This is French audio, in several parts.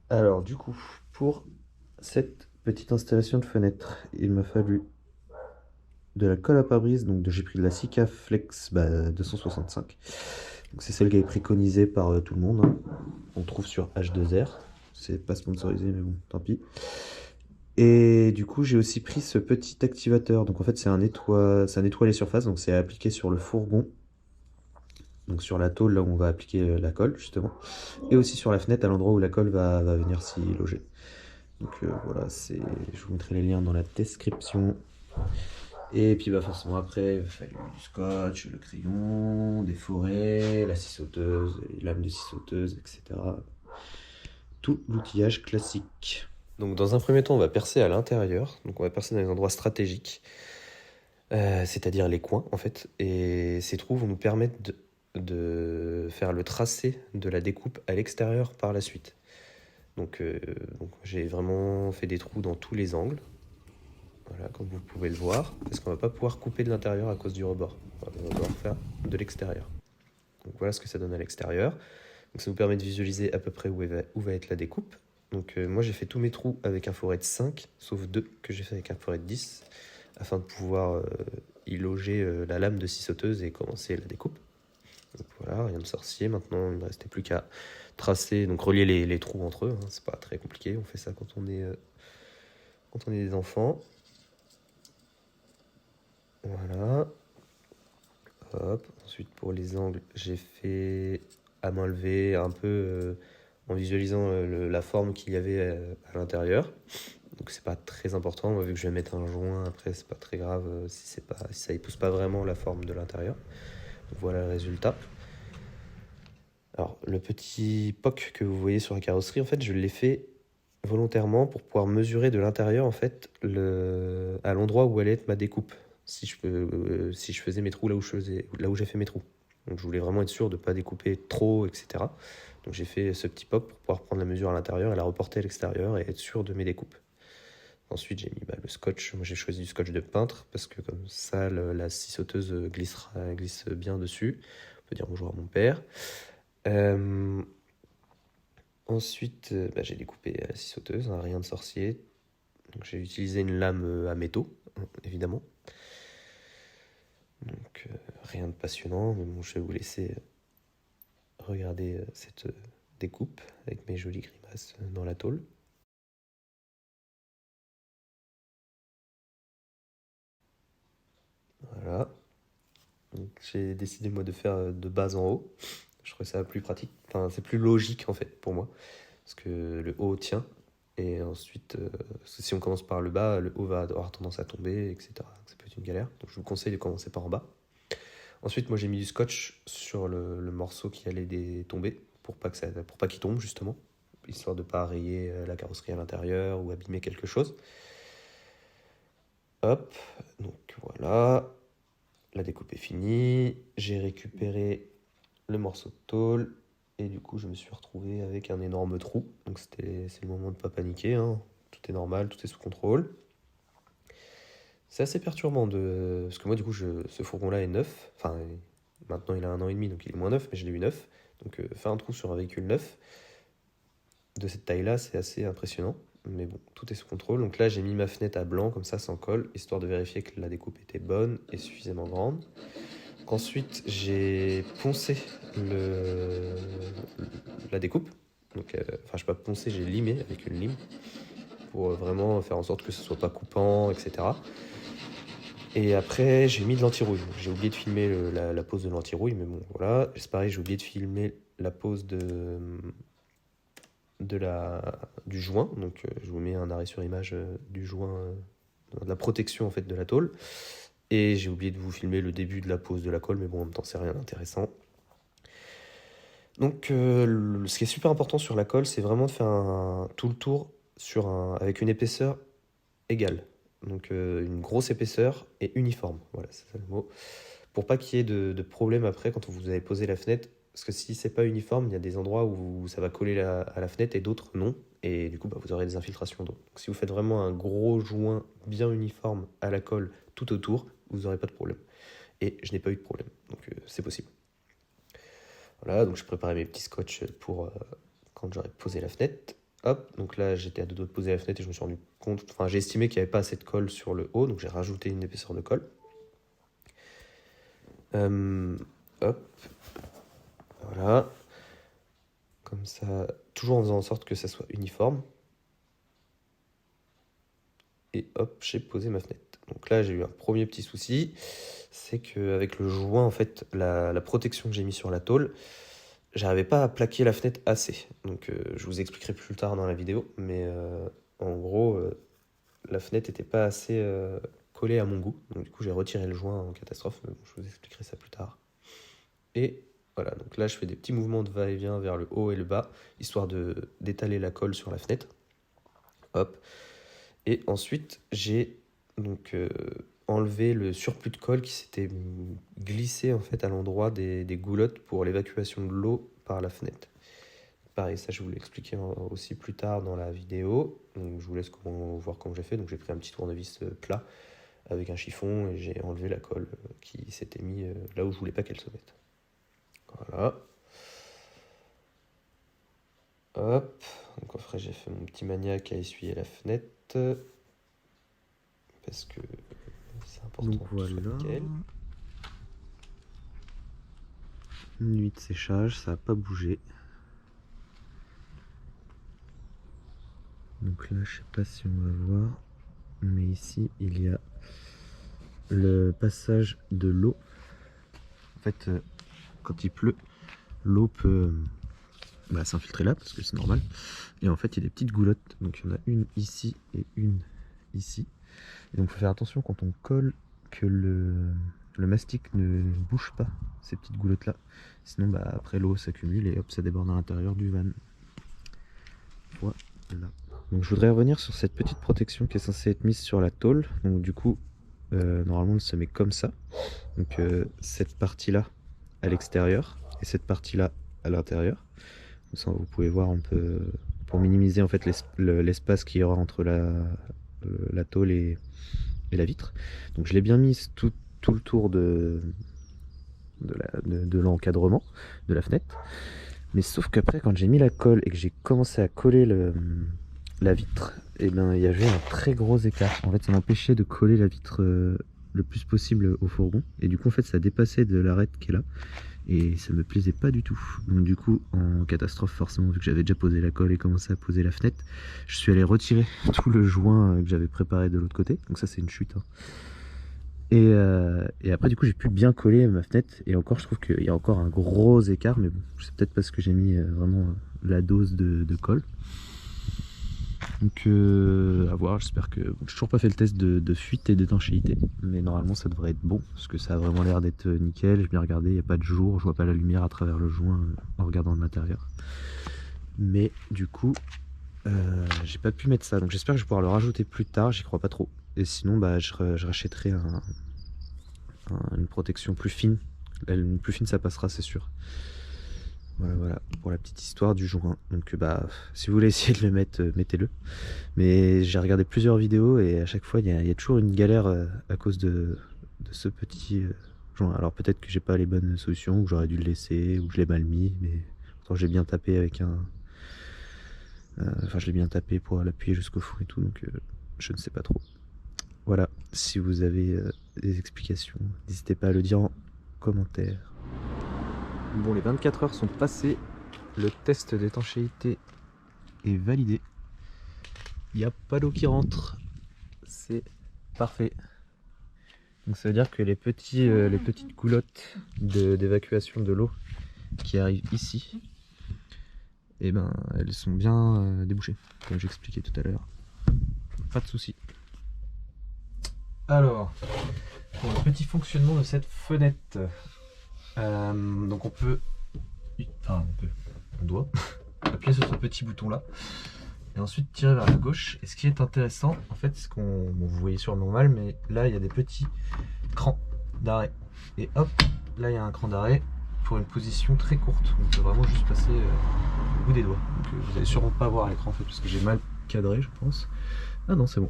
Alors, du coup, pour cette petite installation de fenêtre, il m'a fallu de la colle à pare-brise. Donc, j'ai pris de la Sika Flex 265. Donc, c'est celle qui est préconisée par tout le monde, hein. On trouve sur H2R. C'est pas sponsorisé, mais bon, tant pis. Et du coup, j'ai aussi pris ce petit activateur. Donc, en fait, ça nettoie les surfaces. Donc, c'est appliqué sur le fourgon. Donc, sur la tôle, là où on va appliquer la colle, justement. Et aussi sur la fenêtre, à l'endroit où la colle va venir s'y loger. Donc voilà, je vous mettrai les liens dans la description. Et puis bah forcément après, il va falloir du scotch, le crayon, des forêts, la scie sauteuse, les lames de scie sauteuse, etc. Tout l'outillage classique. Donc dans un premier temps, on va percer à l'intérieur. Donc on va percer dans les endroits stratégiques, c'est-à-dire les coins en fait. Et ces trous vont nous permettre de faire le tracé de la découpe à l'extérieur par la suite. Donc, donc j'ai vraiment fait des trous dans tous les angles. Voilà, comme vous pouvez le voir, parce qu'on va pas pouvoir couper de l'intérieur à cause du rebord. On va devoir faire de l'extérieur. Donc voilà ce que ça donne à l'extérieur. Donc ça vous permet de visualiser à peu près où va être la découpe. Donc moi j'ai fait tous mes trous avec un forêt de 5, sauf deux que j'ai fait avec un forêt de 10, afin de pouvoir y loger la lame de scie sauteuse et commencer la découpe. Donc voilà, rien de sorcier. Maintenant il ne restait plus qu'à tracer, donc relier les trous entre eux, hein. C'est pas très compliqué, on fait ça quand on est des enfants. Voilà. Hop. Ensuite, pour les angles, j'ai fait à main levée, un peu en visualisant la forme qu'il y avait à l'intérieur. Donc c'est pas très important, moi, vu que je vais mettre un joint, après c'est pas très grave si ça épouse pas vraiment la forme de l'intérieur. Donc voilà le résultat. Alors le petit POC que vous voyez sur la carrosserie, en fait je l'ai fait volontairement pour pouvoir mesurer de l'intérieur en fait à l'endroit où allait être ma découpe. Si je faisais mes trous là où j'ai fait mes trous. Donc je voulais vraiment être sûr de ne pas découper trop, etc. Donc j'ai fait ce petit POC pour pouvoir prendre la mesure à l'intérieur et la reporter à l'extérieur et être sûr de mes découpes. Ensuite j'ai mis le scotch. Moi j'ai choisi du scotch de peintre parce que comme ça la scie sauteuse glisse bien dessus. On peut dire bonjour à mon père. Euh, Ensuite, j'ai découpé la scie sauteuse, hein, rien de sorcier. Donc j'ai utilisé une lame à métaux, évidemment. Donc rien de passionnant, mais bon, je vais vous laisser regarder cette découpe avec mes jolies grimaces dans la tôle. Voilà. Donc j'ai décidé moi de faire de bas en haut. Je trouvais ça plus pratique. Enfin, c'est plus logique en fait pour moi, parce que le haut tient. Et ensuite, si on commence par le bas, le haut va avoir tendance à tomber, etc. Ça peut être une galère. Donc je vous conseille de commencer par en bas. Ensuite, moi j'ai mis du scotch sur le morceau qui allait tomber pour pas qu'il tombe justement, histoire de pas rayer la carrosserie à l'intérieur ou abîmer quelque chose. Hop, donc voilà, la découpe est finie. J'ai récupéré le morceau de tôle et du coup je me suis retrouvé avec un énorme trou. Donc c'est le moment de pas paniquer, hein. Tout est normal, tout est sous contrôle. C'est assez perturbant parce que moi du coup ce fourgon-là est neuf. Enfin maintenant il a 1 an et demi donc il est moins neuf, mais je l'ai eu neuf. Donc faire un trou sur un véhicule neuf de cette taille-là, c'est assez impressionnant. Mais bon, tout est sous contrôle. Donc là j'ai mis ma fenêtre à blanc comme ça sans colle, histoire de vérifier que la découpe était bonne et suffisamment grande. Donc ensuite j'ai poncé la découpe. Donc enfin je n'ai pas poncé, j'ai limé avec une lime pour vraiment faire en sorte que ce soit pas coupant, etc. Et après, j'ai mis de l'anti-rouille. J'ai oublié de filmer la pose de l'anti-rouille, mais bon, voilà. C'est pareil, j'ai oublié de filmer la pose du joint. Donc, je vous mets un arrêt sur image du joint, de la protection en fait de la tôle. Et j'ai oublié de vous filmer le début de la pose de la colle, mais bon, en même temps, c'est rien d'intéressant. Donc, ce qui est super important sur la colle, c'est vraiment de faire tout le tour avec une épaisseur égale. Donc, une grosse épaisseur et uniforme. Voilà, c'est ça le mot. Pour pas qu'il y ait de problème après quand vous avez posé la fenêtre. Parce que si c'est pas uniforme, il y a des endroits où ça va coller à la fenêtre et d'autres non. Et du coup, vous aurez des infiltrations d'eau. Donc si vous faites vraiment un gros joint bien uniforme à la colle tout autour, vous n'aurez pas de problème. Et je n'ai pas eu de problème. Donc c'est possible. Voilà, donc je préparais mes petits scotch pour quand j'aurai posé la fenêtre. Hop, donc là j'étais à deux doigts de poser la fenêtre et je me suis rendu compte, enfin j'ai estimé qu'il n'y avait pas assez de colle sur le haut, donc j'ai rajouté une épaisseur de colle. Hop, voilà, comme ça, toujours en faisant en sorte que ça soit uniforme. Et hop, j'ai posé ma fenêtre. Donc là j'ai eu un premier petit souci, c'est qu'avec le joint, en fait, la protection que j'ai mis sur la tôle, j'arrivais pas à plaquer la fenêtre assez. Donc je vous expliquerai plus tard dans la vidéo, mais en gros, la fenêtre n'était pas assez collée à mon goût. Donc du coup, j'ai retiré le joint en catastrophe, mais bon, je vous expliquerai ça plus tard. Et voilà, donc là, je fais des petits mouvements de va-et-vient vers le haut et le bas, histoire d'étaler la colle sur la fenêtre. Hop. Et ensuite, j'ai donc enlevé le surplus de colle qui s'était glissé en fait à l'endroit des goulottes pour l'évacuation de l'eau par la fenêtre. Pareil, ça je vous l'expliquer aussi plus tard dans la vidéo. Donc, je vous laisse voir comment j'ai fait. Donc j'ai pris un petit tournevis plat avec un chiffon et j'ai enlevé la colle qui s'était mis là où je voulais pas qu'elle se mette. Voilà. Hop. Donc après j'ai fait mon petit maniaque à essuyer la fenêtre parce que c'est important. Donc voilà. Nuit de séchage, ça n'a pas bougé. Donc là, je sais pas si on va voir, mais ici il y a le passage de l'eau. En fait, quand il pleut, l'eau peut s'infiltrer là parce que c'est normal. Et en fait, il y a des petites goulottes. Donc il y en a une ici et une ici. Et donc il faut faire attention quand on colle que le mastic ne bouge pas ces petites goulottes là. Sinon, après l'eau s'accumule et hop, ça déborde à l'intérieur du van. Voilà. Donc je voudrais revenir sur cette petite protection qui est censée être mise sur la tôle. Donc du coup, normalement, elle se met comme ça. Donc cette partie-là à l'extérieur et cette partie-là à l'intérieur. Comme ça, vous pouvez voir un peu pour minimiser en fait l'espace qu'il y aura entre la tôle et la vitre. Donc je l'ai bien mise tout le tour de l'encadrement de la fenêtre. Mais sauf qu'après, quand j'ai mis la colle et que j'ai commencé à coller la vitre, et ben il y avait un très gros écart. En fait, ça m'empêchait de coller la vitre le plus possible au fourgon. Et du coup, en fait, ça dépassait de l'arête qui est là. Et ça me plaisait pas du tout. Donc du coup, en catastrophe, forcément, vu que j'avais déjà posé la colle et commencé à poser la fenêtre, je suis allé retirer tout le joint que j'avais préparé de l'autre côté. Donc ça, c'est une chute. Hein. Et après, du coup, j'ai pu bien coller ma fenêtre. Et encore, je trouve qu'il y a encore un gros écart. Mais bon, c'est peut-être parce que j'ai mis vraiment la dose de colle. Donc à voir, j'espère que... Bon, j'ai toujours pas fait le test de fuite et d'étanchéité. Mais normalement, ça devrait être bon. Parce que ça a vraiment l'air d'être nickel. J'ai bien regardé, il n'y a pas de jour. Je vois pas la lumière à travers le joint en regardant le l'intérieur. Mais du coup, j'ai pas pu mettre ça. Donc j'espère que je vais pouvoir le rajouter plus tard. J'y crois pas trop. Et sinon, je rachèterai une protection plus fine. Une plus fine, ça passera, c'est sûr. Voilà pour la petite histoire du joint. Donc si vous voulez essayer de le mettre, mettez-le. Mais j'ai regardé plusieurs vidéos et à chaque fois il y a toujours une galère à cause de ce petit joint. Alors peut-être que j'ai pas les bonnes solutions, ou que j'aurais dû le laisser, ou que je l'ai mal mis, mais pourtant j'ai bien tapé avec je l'ai bien tapé pour l'appuyer jusqu'au fond et tout, donc je ne sais pas trop. Voilà, si vous avez des explications, n'hésitez pas à le dire en commentaire. Bon, les 24 heures sont passées, le test d'étanchéité est validé. Il n'y a pas d'eau qui rentre, c'est parfait. Donc ça veut dire que les petites goulottes d'évacuation de l'eau qui arrivent ici, et elles sont bien débouchées, comme j'expliquais tout à l'heure. Pas de souci. Alors, pour le petit fonctionnement de cette fenêtre, donc on doit appuyer sur ce petit bouton là et ensuite tirer vers la gauche. Et ce qui est intéressant en fait, c'est vous voyez sur le normal, mais là il y a des petits crans d'arrêt et hop, là il y a un cran d'arrêt pour une position très courte. On peut vraiment juste passer au bout des doigts. Donc vous n'allez sûrement pas voir à l'écran en fait, parce que j'ai mal cadré, je pense. Ah non, c'est bon.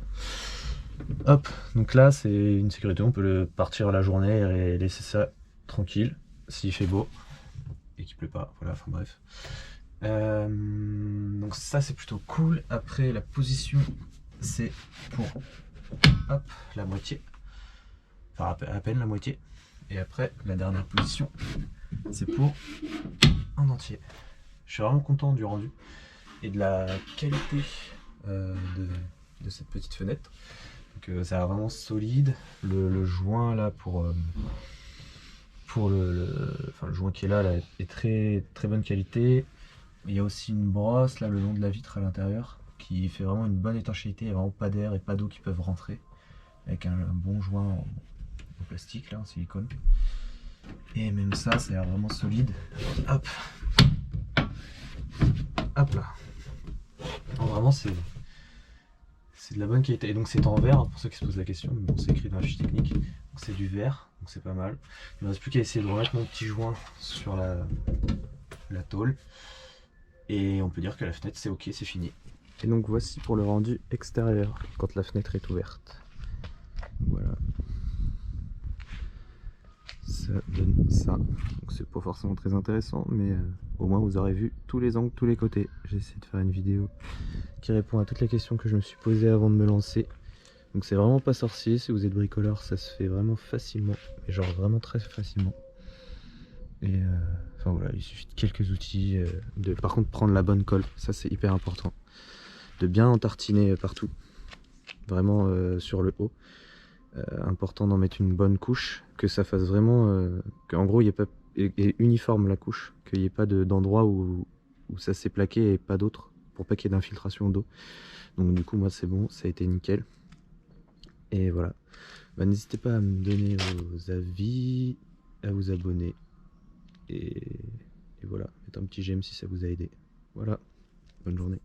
Hop, donc là c'est une sécurité, on peut partir la journée et laisser ça tranquille s'il fait beau et qu'il pleut pas, voilà, enfin bref. Donc ça c'est plutôt cool. Après la position c'est pour hop, la moitié, enfin à peine la moitié. Et après la dernière position c'est pour en entier. Je suis vraiment content du rendu et de la qualité de cette petite fenêtre. Donc ça a vraiment solide. Le joint là pour le joint qui est là est très très bonne qualité. Il y a aussi une brosse là le long de la vitre à l'intérieur qui fait vraiment une bonne étanchéité. Il n'y a vraiment pas d'air et pas d'eau qui peuvent rentrer avec un bon joint en plastique là, en silicone. Et même ça a l'air vraiment solide. Hop, hop là. Non, vraiment c'est de la bonne qualité. Et donc c'est en verre, pour ceux qui se posent la question, mais bon, c'est écrit dans la fiche technique. Donc c'est du verre, donc c'est pas mal. Il ne reste plus qu'à essayer de remettre mon petit joint sur la tôle. Et on peut dire que la fenêtre c'est ok, c'est fini. Et donc voici pour le rendu extérieur, quand la fenêtre est ouverte. Voilà. Ça donne ça. Donc c'est pas forcément très intéressant, mais au moins vous aurez vu tous les angles, tous les côtés. J'ai essayé de faire une vidéo qui répond à toutes les questions que je me suis posées avant de me lancer. Donc c'est vraiment pas sorcier, si vous êtes bricoleur ça se fait vraiment facilement, mais genre vraiment très facilement. Et enfin voilà, il suffit de quelques outils, par contre prendre la bonne colle, ça c'est hyper important. De bien entartiner partout, vraiment sur le haut. Important d'en mettre une bonne couche, que ça fasse vraiment, qu'en gros il n'y ait pas et uniforme la couche, qu'il n'y ait pas d'endroit où ça s'est plaqué et pas d'autre, pour pas qu'il y ait d'infiltration d'eau. Donc du coup moi c'est bon, ça a été nickel. Et voilà, bah, n'hésitez pas à me donner vos avis, à vous abonner et voilà, mettez un petit j'aime si ça vous a aidé. Voilà, bonne journée.